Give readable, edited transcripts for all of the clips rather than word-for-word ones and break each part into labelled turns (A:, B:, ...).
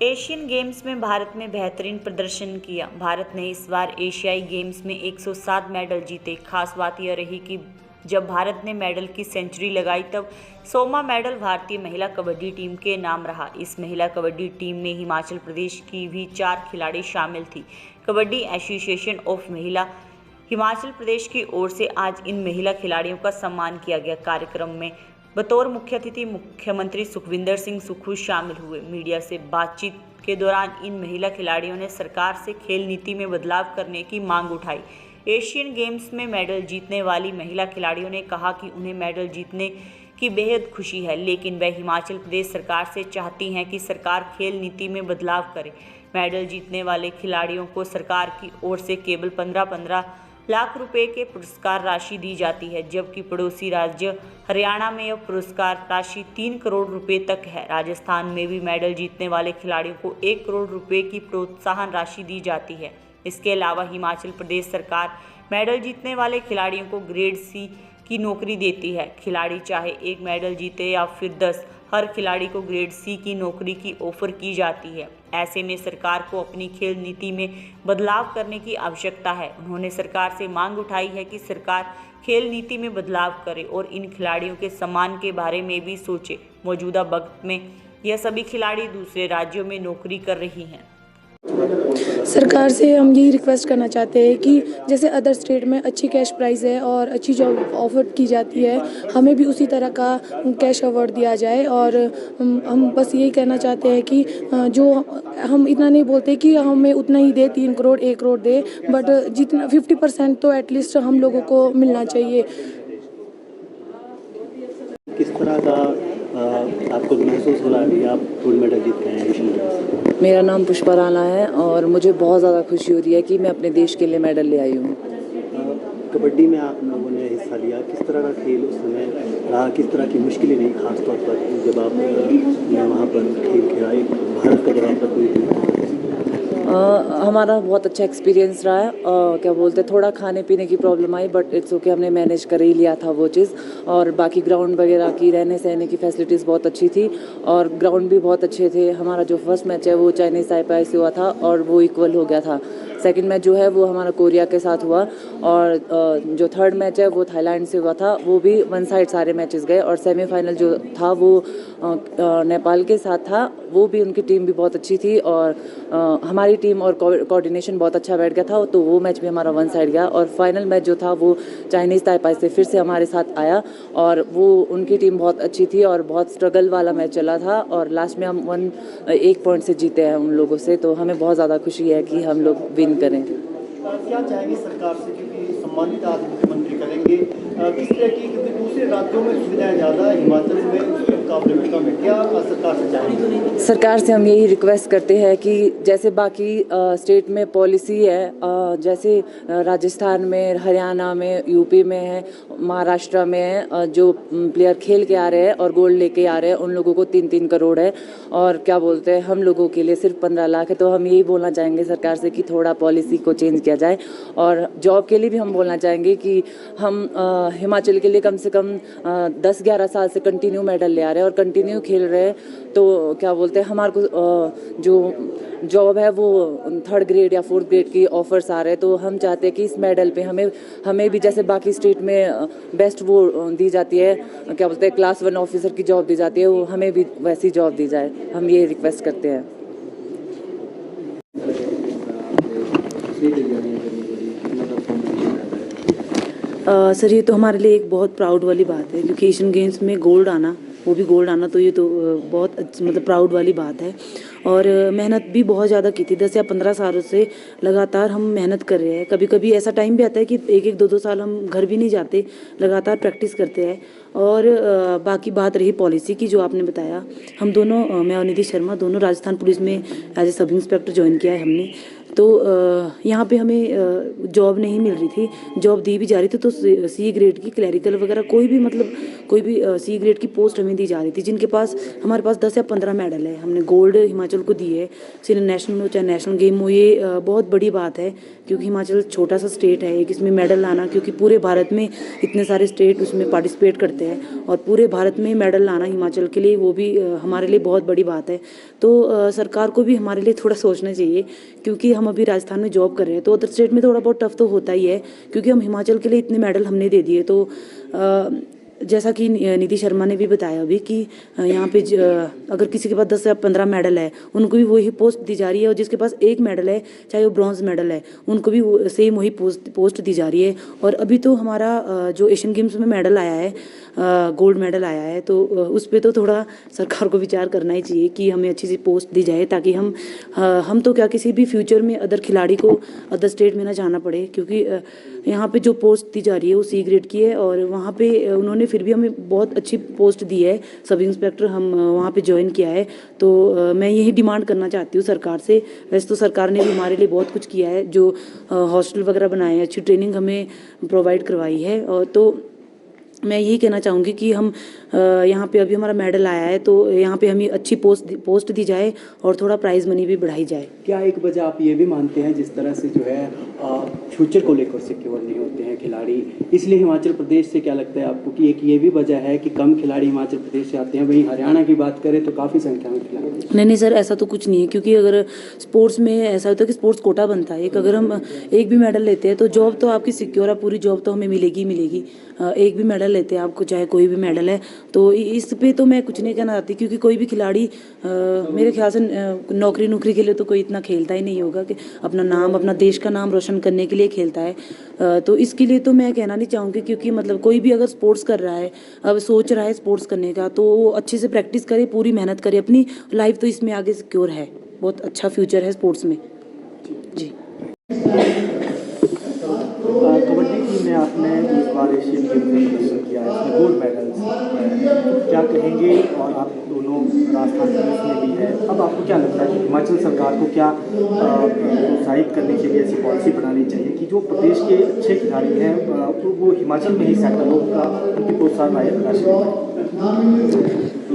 A: Asian games में भारत ने बेहतरीन प्रदर्शन किया। भारत ने इस बार एशियाई गेम्स में 107 मेडल जीते। खास बात यह रही कि जब भारत ने मेडल की सेंचुरी लगाई तब 100वां मेडल भारतीय महिला कबड्डी टीम के नाम रहा। इस महिला कबड्डी टीम में हिमाचल प्रदेश की भी 4 खिलाड़ी शामिल थी। कबड्डी एसोसिएशन ऑफ महिला हिमाचल प्रदेश की ओर से आज इन महिला खिलाड़ियों का सम्मान किया गया। कार्यक्रम में बतौर मुख्य अतिथि मुख्यमंत्री सुखविंदर सिंह सुक्खू शामिल हुए। मीडिया से बातचीत के दौरान इन महिला खिलाड़ियों ने सरकार से खेल नीति में बदलाव करने की मांग उठाई। एशियन गेम्स में मेडल जीतने वाली महिला खिलाड़ियों ने कहा कि उन्हें मेडल जीतने की बेहद खुशी है, लेकिन वह हिमाचल प्रदेश सरकार से चाहती हैं कि सरकार खेल नीति में बदलाव करे। मेडल जीतने वाले खिलाड़ियों को सरकार की ओर से केवल 15-15 लाख रुपए के पुरस्कार राशि दी जाती है, जबकि पड़ोसी राज्य हरियाणा में यह पुरस्कार राशि 3 करोड़ रुपए तक है। राजस्थान में भी मेडल जीतने वाले खिलाड़ियों को 1 करोड़ रुपए की प्रोत्साहन राशि दी जाती है। इसके अलावा हिमाचल प्रदेश सरकार मेडल जीतने वाले खिलाड़ियों को ग्रेड सी की नौकरी देती है। खिलाड़ी चाहे 1 मेडल जीते या फिर 10, हर खिलाड़ी को ग्रेड सी की नौकरी की ऑफर की जाती है। ऐसे में सरकार को अपनी खेल नीति में बदलाव करने की आवश्यकता है। उन्होंने सरकार से मांग उठाई है कि सरकार खेल नीति में बदलाव करे और इन खिलाड़ियों के सम्मान के बारे में भी सोचे। मौजूदा वक्त में यह सभी खिलाड़ी दूसरे राज्यों में नौकरी कर रही हैं।
B: सरकार से हम यही रिक्वेस्ट करना चाहते हैं कि जैसे अदर स्टेट में अच्छी कैश प्राइस है और अच्छी जॉब ऑफर की जाती है, हमें भी उसी तरह का कैश अवार्ड दिया जाए। और हम बस यही कहना चाहते हैं कि जो हम इतना नहीं बोलते कि हमें उतना ही दे, 3 करोड़ 1 करोड़ दे, बट जितना 50% तो एटलीस्ट हम लोगों को मिलना चाहिए।
C: किस तरह का आपको महसूस हो रहा है कि आप गोल्ड मेडल जीत गए हैं एशियन गेम्स?
D: मेरा नाम पुष्पा राणा है और मुझे बहुत ज़्यादा खुशी हो रही है कि मैं अपने देश के लिए मेडल ले आई हूँ।
C: कबड्डी में आप लोगों ने हिस्सा लिया, किस तरह का खेल उस समय रहा, किस तरह की मुश्किलें रही खासतौर पर जब आप वहाँ पर खेल खेला, एक भारत का जब आप प्रतिनिधित्व?
D: हमारा बहुत अच्छा एक्सपीरियंस रहा है। क्या बोलते हैं, थोड़ा खाने पीने की problem I, but it's okay, हमने मैनेज कर ही लिया था वो चीज़। और बाकी ग्राउंड वगैरह की रहने सहने की फैसिलिटीज़ बहुत अच्छी थी और ग्राउंड भी बहुत अच्छे थे। हमारा जो फर्स्ट मैच है वो चाइनीज़ ताइपाई से हुआ था और वो इक्वल हो गया था। सेकंड मैच जो है वो हमारा कोरिया के साथ हुआ और जो थर्ड मैच है वो थाईलैंड से हुआ था, वो भी वन साइड सारे मैचेस गए। और सेमीफाइनल जो था वो नेपाल के साथ था, वो भी उनकी टीम भी बहुत अच्छी थी और हमारी टीम और कोऑर्डिनेशन बहुत अच्छा बैठ गया था, तो वो मैच भी हमारा वन साइड गया। और फाइनल मैच जो था वो चाइनीज़ ताइपाई से फिर से हमारे साथ आया और वो उनकी टीम बहुत अच्छी थी और बहुत स्ट्रगल वाला मैच चला था और लास्ट में हम 1 पॉइंट से जीते हैं उन लोगों से, तो हमें बहुत ज़्यादा खुशी है कि हम लोग विन करें।
C: क्या चाहेंगे सरकार से, क्योंकि सम्मानित आज मुख्यमंत्री करेंगे, किस तरह की, क्योंकि दूसरे राज्यों में सुविधाएं ज़्यादा, हिमाचल में उसके मुकाबले में कम है, क्या सरकार से चाहेंगे?
D: सरकार से हम यही रिक्वेस्ट करते हैं कि जैसे बाकी स्टेट में पॉलिसी है, जैसे राजस्थान में, हरियाणा में, यूपी में है, महाराष्ट्र में है, जो प्लेयर खेल के आ रहे हैं और गोल्ड लेके आ रहे हैं उन लोगों को 3-3 करोड़ है और क्या बोलते हैं हम लोगों के लिए सिर्फ 15 लाख है। तो हम यही बोलना चाहेंगे सरकार से कि थोड़ा पॉलिसी को चेंज किया जाए। और जॉब के लिए भी हम बोलना चाहेंगे कि हम हिमाचल के लिए कम से कम 10-11 साल से कंटिन्यू मेडल ले आ रहे हैं और कंटिन्यू खेल रहे हैं, तो क्या बोलते हैं हमारे को जो जॉब है वो 3rd ग्रेड या 4th ग्रेड की ऑफर्स आ रहे हैं। तो हम चाहते हैं कि इस मेडल पे हमें भी जैसे बाकी स्टेट में बेस्ट वो दी जाती है, क्या बोलते हैं क्लास 1 ऑफिसर की जॉब दी जाती है, वो हमें भी वैसी जॉब दी जाए, हम ये रिक्वेस्ट करते हैं।
E: सर ये तो हमारे लिए एक बहुत प्राउड वाली बात है, क्योंकि एशियन गेम्स में गोल्ड आना, वो भी गोल्ड आना, तो ये तो बहुत मतलब प्राउड वाली बात है। और मेहनत भी बहुत ज़्यादा की थी, 10 या 15 सालों से लगातार हम मेहनत कर रहे हैं। कभी कभी ऐसा टाइम भी आता है कि 1-1, 2-2 साल हम घर भी नहीं जाते, लगातार प्रैक्टिस करते हैं। और बाकी बात रही पॉलिसी की जो आपने बताया, हम दोनों, मैं और निधि शर्मा दोनों राजस्थान पुलिस में as a sub inspector join किया है हमने। तो यहाँ पे हमें जॉब नहीं मिल रही थी, जॉब दी भी जा रही थी तो सी ग्रेड की क्लैरिकल वगैरह कोई भी सी ग्रेड की पोस्ट हमें दी जा रही थी, जिनके पास हमारे पास 10 या 15 मेडल है। हमने गोल्ड हिमाचल को दी है, चाहे नेशनल हो चाहे नेशनल गेम हो। ये बहुत बड़ी बात है क्योंकि हिमाचल छोटा सा स्टेट है, एक इसमें मेडल लाना, क्योंकि पूरे भारत में इतने सारे स्टेट उसमें पार्टिसिपेट करते हैं और पूरे भारत में मेडल लाना हिमाचल के लिए वो भी हमारे लिए बहुत बड़ी बात है। तो सरकार को भी हमारे लिए थोड़ा सोचना चाहिए, क्योंकि हम अभी राजस्थान में जॉब कर रहे हैं तो अदर स्टेट में थोड़ा बहुत टफ तो होता ही है, क्योंकि हम हिमाचल के लिए इतने मेडल हमने दे दिए। तो जैसा कि निधि शर्मा ने भी बताया अभी कि यहाँ पे अगर किसी के पास 10 या 15 मेडल है उनको भी वही पोस्ट दी जा रही है, और जिसके पास एक मेडल है चाहे वो ब्रॉन्ज मेडल है उनको भी सेम वही पोस्ट दी जा रही है। और अभी तो हमारा जो एशियन गेम्स में मेडल आया है, गोल्ड मेडल आया है, तो उस पर तो थोड़ा सरकार को विचार करना ही चाहिए कि हमें अच्छी सी पोस्ट दी जाए, ताकि हम तो क्या किसी भी फ्यूचर में अदर खिलाड़ी को अदर स्टेट में ना जाना पड़े, क्योंकि यहाँ पे जो पोस्ट दी जा रही है वो सी ग्रेड की है और वहाँ पे उन्होंने फिर भी हमें बहुत अच्छी पोस्ट दी है, सब इंस्पेक्टर हम वहाँ पे ज्वाइन किया है। तो मैं यही डिमांड करना चाहती हूँ सरकार से। वैसे तो सरकार ने भी हमारे लिए बहुत कुछ किया है, जो हॉस्टल वगैरह बनाए हैं, अच्छी ट्रेनिंग हमें प्रोवाइड करवाई है। और तो मैं यही कहना चाहूँगी कि हम यहाँ पे अभी हमारा मेडल आया है तो यहाँ पे हमें अच्छी पोस्ट दी जाए और थोड़ा प्राइज़ मनी भी बढ़ाई जाए।
C: क्या एक वजह आप ये भी मानते हैं जिस तरह से जो है फ्यूचर को लेकर सिक्योर नहीं होते हैं खिलाड़ी, इसलिए हिमाचल प्रदेश से क्या लगता है आपको कि एक ये भी वजह है कि कम खिलाड़ी हिमाचल प्रदेश से आते हैं? वहीं हरियाणा की बात करें तो काफ़ी संख्या में खिलाड़ी।
E: नहीं सर, ऐसा तो कुछ नहीं है, क्योंकि अगर स्पोर्ट्स में ऐसा होता है कि स्पोर्ट्स कोटा बनता है, अगर हम एक भी मेडल लेते हैं तो जॉब तो आपकी सिक्योर है, पूरी जॉब तो हमें मिलेगी। एक भी मेडल लेते हैं आपको, चाहे कोई भी मेडल है, तो इस पे तो मैं कुछ नहीं कहना चाहती, क्योंकि कोई भी खिलाड़ी मेरे ख्याल से नौकरी के लिए तो कोई इतना खेलता ही नहीं होगा कि अपना नाम, अपना देश का नाम रोशन करने के लिए खेलता है। तो इसके लिए तो मैं कहना नहीं चाहूँगी, क्योंकि मतलब कोई भी अगर स्पोर्ट्स कर रहा है, अब सोच रहा है स्पोर्ट्स करने का, तो वो अच्छे से प्रैक्टिस करे, पूरी मेहनत करे, अपनी लाइफ तो इसमें आगे सिक्योर है, बहुत अच्छा फ्यूचर है स्पोर्ट्स में जी।
C: कबड्डी टीम में आपने इस बार एशियन गेम्स में प्रदर्शन किया है, इसमें गोल्ड मेडल्स, क्या कहेंगे? और आप दोनों राजस्थान पुलिस में भी है, अब आपको क्या लगता है कि हिमाचल सरकार को क्या प्रोत्साहित करने के लिए ऐसी पॉलिसी बनानी चाहिए कि जो प्रदेश के अच्छे खिलाड़ी हैं वो हिमाचल में ही सेटल हो, उनकी प्रोत्साहन राशि?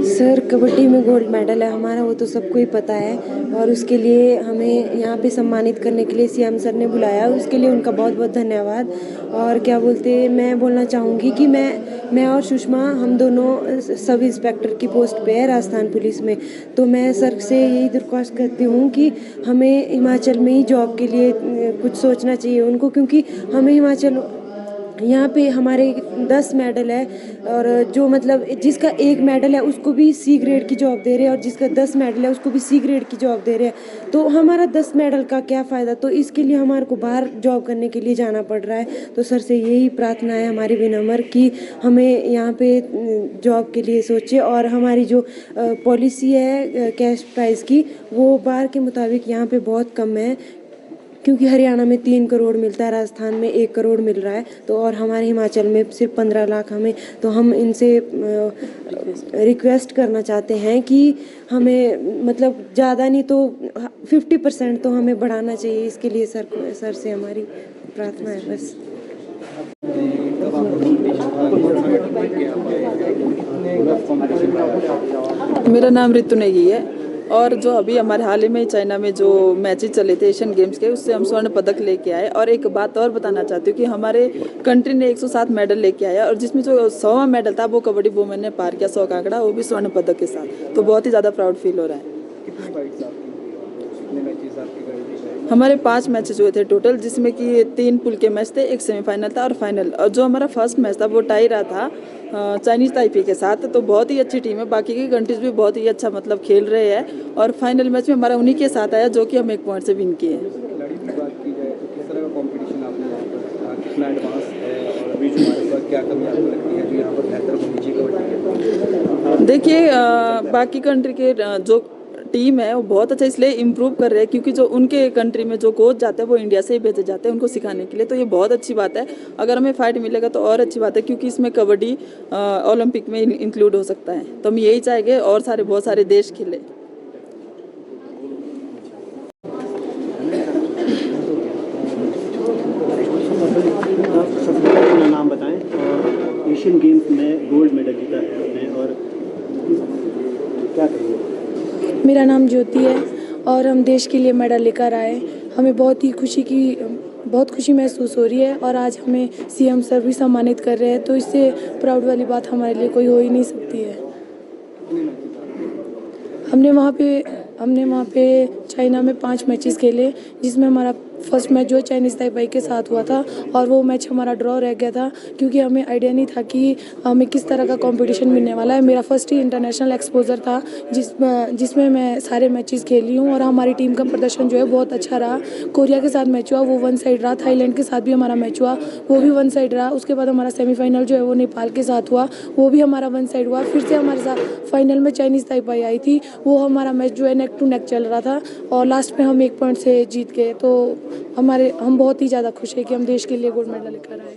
F: सर, कबड्डी में गोल्ड मेडल है हमारा, वो तो सबको ही पता है, और उसके लिए हमें यहाँ पे सम्मानित करने के लिए सीएम सर ने बुलाया, उसके लिए उनका बहुत बहुत धन्यवाद। और क्या बोलते, मैं बोलना चाहूँगी कि मैं और सुषमा हम दोनों सब इंस्पेक्टर की पोस्ट पे है राजस्थान पुलिस में, तो मैं सर से यही दरख्वास्त करती हूँ कि हमें हिमाचल में ही जॉब के लिए कुछ सोचना चाहिए उनको, क्योंकि हमें हिमाचल यहाँ पे हमारे 10 मेडल है, और जो मतलब जिसका एक मेडल है उसको भी सी ग्रेड की जॉब दे रहे हैं, और जिसका 10 मेडल है उसको भी सी ग्रेड की जॉब दे रहे हैं, तो हमारा 10 मेडल का क्या फ़ायदा? तो इसके लिए हमारे को बाहर जॉब करने के लिए जाना पड़ रहा है। तो सर से यही प्रार्थना है हमारी विनम्र कि हमें यहाँ पे जॉब के लिए सोचे, और हमारी जो पॉलिसी है कैश प्राइस की, वो बाहर के मुताबिक यहाँ पे बहुत कम है, क्योंकि हरियाणा में 3 करोड़ मिलता है, राजस्थान में 1 करोड़ मिल रहा है, तो और हमारे हिमाचल में सिर्फ 15 लाख हमें, तो हम इनसे रिक्वेस्ट करना चाहते हैं कि हमें मतलब ज़्यादा नहीं तो 50% तो हमें बढ़ाना चाहिए। इसके लिए सर से हमारी प्रार्थना है बस।
G: मेरा नाम ऋतु नेगी है, और जो अभी हमारे हाल ही में चाइना में जो मैचेस चले थे एशियन गेम्स के, उससे हम स्वर्ण पदक लेके आए। और एक बात और बताना चाहती हूँ कि हमारे कंट्री ने 107 मेडल लेके आया, और जिसमें जो 100वां मेडल था वो कबड्डी वुमेन ने पार किया, 100 का आंकड़ा, वो भी स्वर्ण पदक के साथ, तो बहुत ही ज़्यादा प्राउड फील हो रहा है। हमारे 5 मैचेस हुए थे टोटल, जिसमें कि 3 पूल के मैच थे, 1 सेमीफाइनल था और फाइनल। और जो हमारा फर्स्ट मैच था वो टाई रहा था चाइनीज़ ताइपे के साथ, तो बहुत ही अच्छी टीम है, बाकी की कंट्रीज भी बहुत ही अच्छा मतलब खेल रहे हैं, और फाइनल मैच में हमारा उन्हीं के साथ आया जो कि हम 1 पॉइंट से विन किए हैं। देखिए, बाकी कंट्री के जो टीम है वो बहुत अच्छा इसलिए इम्प्रूव कर रहे हैं क्योंकि जो उनके कंट्री में जो कोच जाते हैं वो इंडिया से ही भेजे जाते हैं उनको सिखाने के लिए, तो ये बहुत अच्छी बात है। अगर हमें फाइट मिलेगा तो और अच्छी बात है, क्योंकि इसमें कबड्डी ओलंपिक में इंक्लूड हो सकता है, तो हम यही चाहेंगे और बहुत सारे देश खेले।
C: गोल्ड मेडल जीता है आपने, और क्या कहेंगे?
B: मेरा नाम ज्योति है और हम देश के लिए मेडल लेकर आए। हमें बहुत खुशी महसूस हो रही है और आज हमें सीएम सर भी सम्मानित कर रहे हैं, तो इससे प्राउड वाली बात हमारे लिए कोई हो ही नहीं सकती है। हमने वहाँ पे चाइना में 5 मैचेस खेले, जिसमें हमारा फर्स्ट मैच जो है चाइनीज़ ताइपाई के साथ हुआ था और वो मैच हमारा ड्रॉ रह गया था, क्योंकि हमें आइडिया नहीं था कि हमें किस तरह का कंपटीशन मिलने वाला है। मेरा फर्स्ट ही इंटरनेशनल एक्सपोजर था जिसमें मैं सारे मैचेस खेली हूँ और हमारी टीम का प्रदर्शन जो है बहुत अच्छा रहा। कोरिया के साथ मैच हुआ, वो 1 साइड रहा। थाईलैंड के साथ भी हमारा मैच हुआ, वो भी 1 साइड रहा। उसके बाद हमारा सेमीफाइनल जो है वो नेपाल के साथ हुआ, वो भी हमारा 1 साइड हुआ। फिर से हमारे साथ फाइनल में चाइनीज़ ताइपाई आई थी, वो हमारा मैच जो है नेक टू नेक चल रहा था और लास्ट में हम 1 पॉइंट से जीत गए। तो हम बहुत ही ज़्यादा खुश है कि हम देश के लिए गोल्ड मेडल लेकर आए।